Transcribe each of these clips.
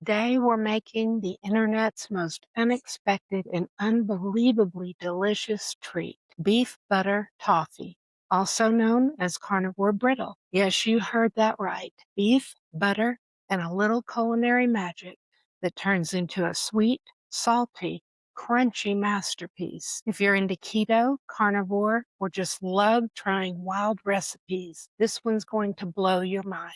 Today, we're making the internet's most unexpected and unbelievably delicious treat, beef butter toffee, also known as carnivore brittle. Yes, you heard that right. Beef, butter, and a little culinary magic that turns into a sweet, salty, crunchy masterpiece. If you're into keto, carnivore, or just love trying wild recipes, this one's going to blow your mind.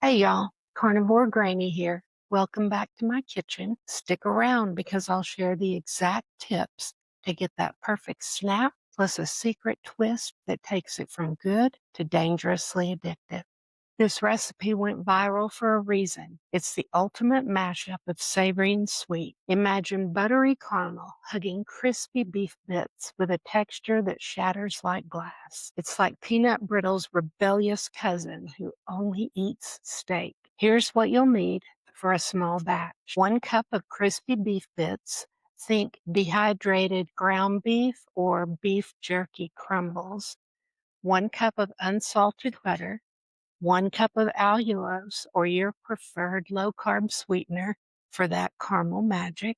Hey y'all, Carnivore Grannie here. Welcome back to my kitchen. Stick around because I'll share the exact tips to get that perfect snap, plus a secret twist that takes it from good to dangerously addictive. This recipe went viral for a reason. It's the ultimate mashup of savory and sweet. Imagine buttery caramel hugging crispy beef bits with a texture that shatters like glass. It's like peanut brittle's rebellious cousin who only eats steak. Here's what you'll need for a small batch. 1 cup of crispy beef bits. Think dehydrated ground beef or beef jerky crumbles. 1 cup of unsalted butter. 1 cup of allulose or your preferred low-carb sweetener for that caramel magic,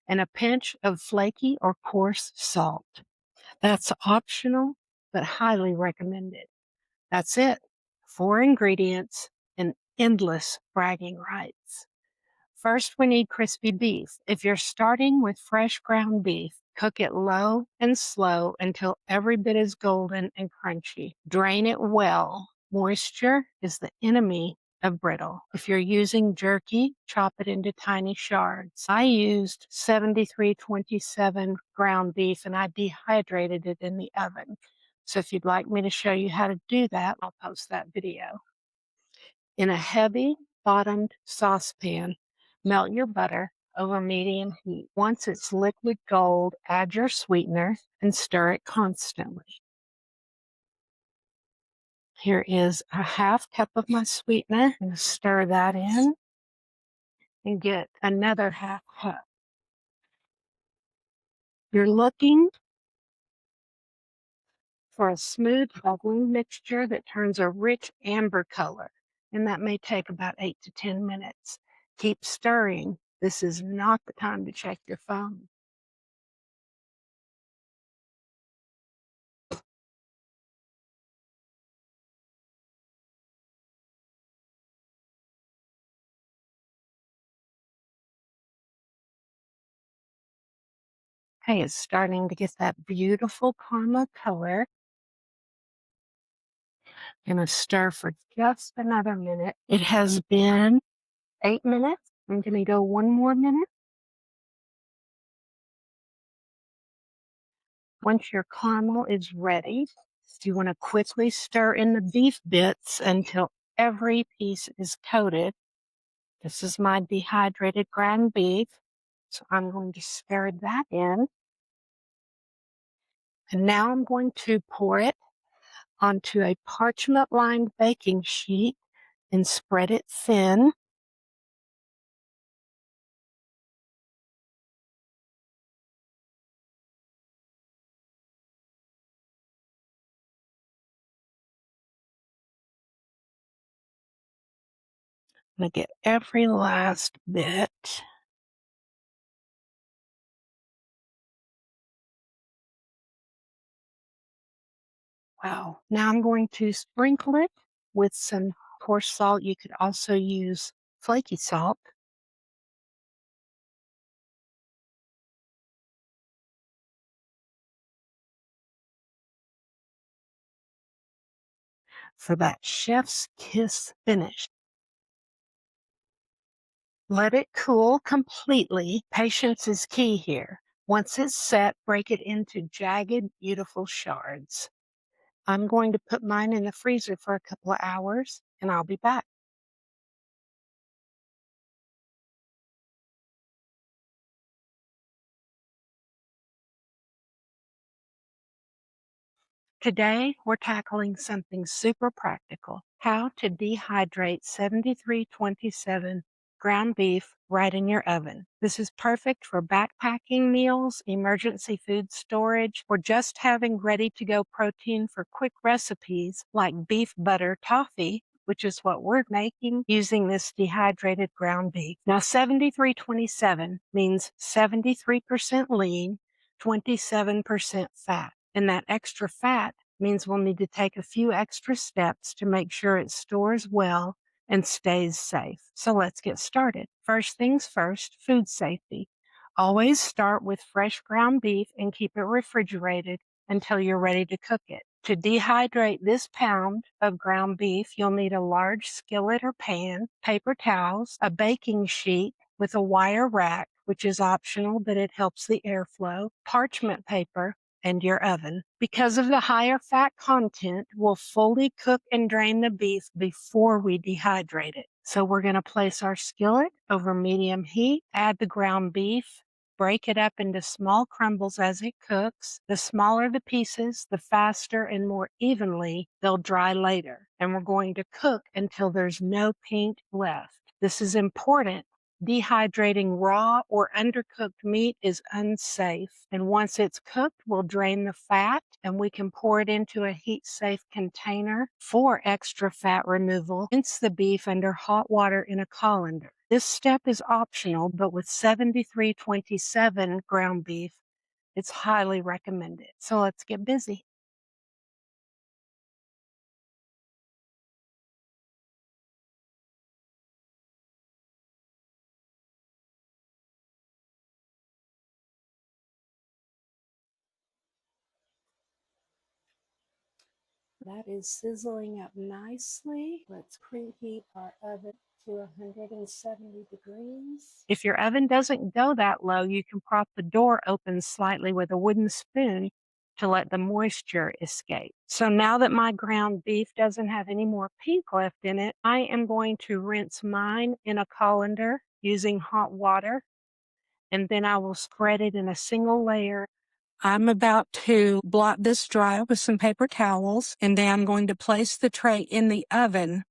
and a pinch of flaky or coarse salt. That's optional, but highly recommended. That's it. 4 ingredients and endless bragging rights. First, we need crispy beef. If you're starting with fresh ground beef, cook it low and slow until every bit is golden and crunchy. Drain it well. Moisture is the enemy of brittle. If you're using jerky, chop it into tiny shards. I used 7327 ground beef and I dehydrated it in the oven. So if you'd like me to show you how to do that, I'll post that video. In a heavy bottomed saucepan, melt your butter over medium heat. Once it's liquid gold, add your sweetener and stir it constantly. Here is a 1/2 cup of my sweetener. I'm going to stir that in and get another 1/2 cup. You're looking for a smooth, bubbling mixture that turns a rich amber color, and that may take about 8 to 10 minutes. Keep stirring. This is not the time to check your phone. Okay, it's starting to get that beautiful caramel color. Gonna stir for just another minute. It has been 8 minutes. I'm gonna go 1 more minute. Once your caramel is ready, you want to quickly stir in the beef bits until every piece is coated. This is my dehydrated ground beef, so I'm going to stir that in. And now I'm going to pour it onto a parchment-lined baking sheet and spread it thin. I'm going to get every last bit. Wow. Now I'm going to sprinkle it with some coarse salt. You could also use flaky salt. For that chef's kiss finish. Let it cool completely. Patience is key here. Once it's set, break it into jagged, beautiful shards. I'm going to put mine in the freezer for a couple of hours, and I'll be back. Today, we're tackling something super practical: how to dehydrate 7327 ground beef right in your oven. This is perfect for backpacking meals, emergency food storage, or just having ready-to-go protein for quick recipes like beef butter toffee, which is what we're making using this dehydrated ground beef. Now, 73-27 means 73% lean, 27% fat. And that extra fat means we'll need to take a few extra steps to make sure it stores well and stays safe. So let's get started. First things first, food safety. Always start with fresh ground beef and keep it refrigerated until you're ready to cook it. To dehydrate this pound of ground beef, you'll need a large skillet or pan, paper towels, a baking sheet with a wire rack, which is optional, but it helps the airflow, parchment paper, and your oven. Because of the higher fat content, we'll fully cook and drain the beef before we dehydrate it. So we're going to place our skillet over medium heat, add the ground beef, break it up into small crumbles as it cooks. The smaller the pieces, the faster and more evenly they'll dry later. And we're going to cook until there's no pink left. This is important. Dehydrating raw or undercooked meat is unsafe. And once it's cooked, we'll drain the fat and we can pour it into a heat-safe container for extra fat removal. Rinse the beef under hot water in a colander. This step is optional, but with 73-27 ground beef, it's highly recommended. So let's get busy. That is sizzling up nicely. Let's preheat our oven to 170 degrees. If your oven doesn't go that low, you can prop the door open slightly with a wooden spoon to let the moisture escape. So now that my ground beef doesn't have any more pink left in it, I am going to rinse mine in a colander using hot water, and then I will spread it in a single layer. I'm about to blot this dry with some paper towels, and then I'm going to place the tray in the oven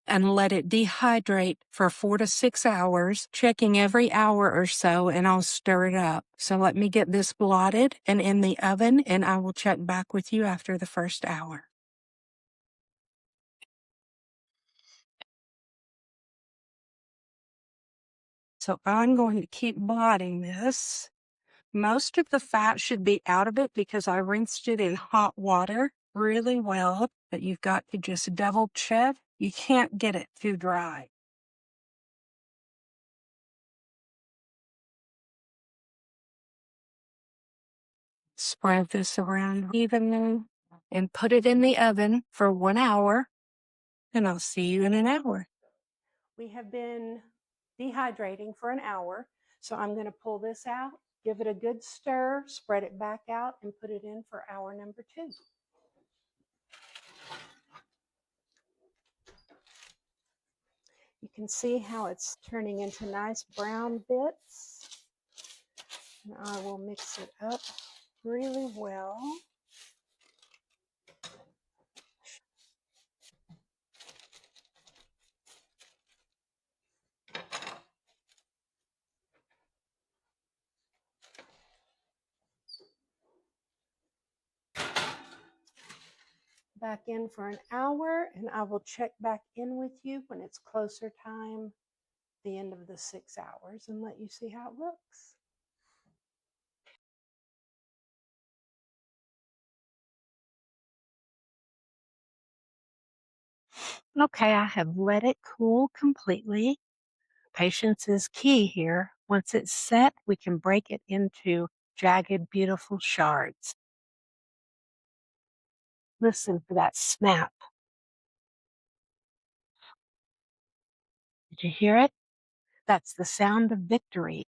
and let it dehydrate for 4 to 6 hours, checking every hour or so, and I'll stir it up. So let me get this blotted and in the oven, and I will check back with you after the first hour. So I'm going to keep blotting this. Most of the fat should be out of it because I rinsed it in hot water really well, but you've got to just double check. You can't get it too dry. Spread this around evenly and put it in the oven for 1 hour, and I'll see you in an hour. We have been dehydrating for an hour, so I'm going to pull this out, give it a good stir, spread it back out, and put it in for hour number 2. You can see how it's turning into nice brown bits. And I will mix it up really well. Back in for an hour, and I will check back in with you when it's closer time, the end of the 6 hours, and let you see how it looks. Okay, I have let it cool completely. Patience is key here. Once it's set, we can break it into jagged, beautiful shards. Listen for that snap. Did you hear it? That's the sound of victory.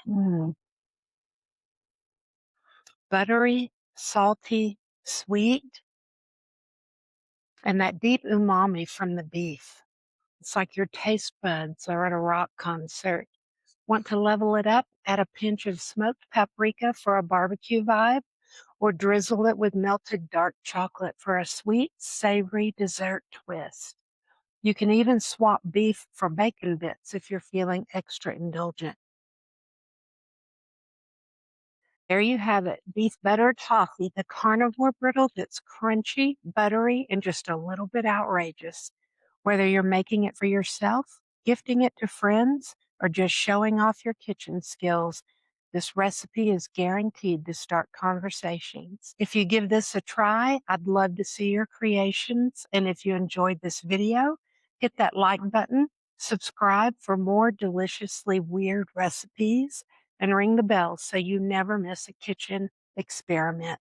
Mm. Buttery, salty, sweet, and that deep umami from the beef. It's like your taste buds are at a rock concert. Want to level it up? Add a pinch of smoked paprika for a barbecue vibe, or drizzle it with melted dark chocolate for a sweet, savory dessert twist. You can even swap beef for bacon bits if you're feeling extra indulgent. There you have it, beef butter toffee, the carnivore brittle that's crunchy, buttery, and just a little bit outrageous. Whether you're making it for yourself, gifting it to friends, or just showing off your kitchen skills, this recipe is guaranteed to start conversations. If you give this a try, I'd love to see your creations. And if you enjoyed this video, hit that like button, subscribe for more deliciously weird recipes, and ring the bell so you never miss a kitchen experiment.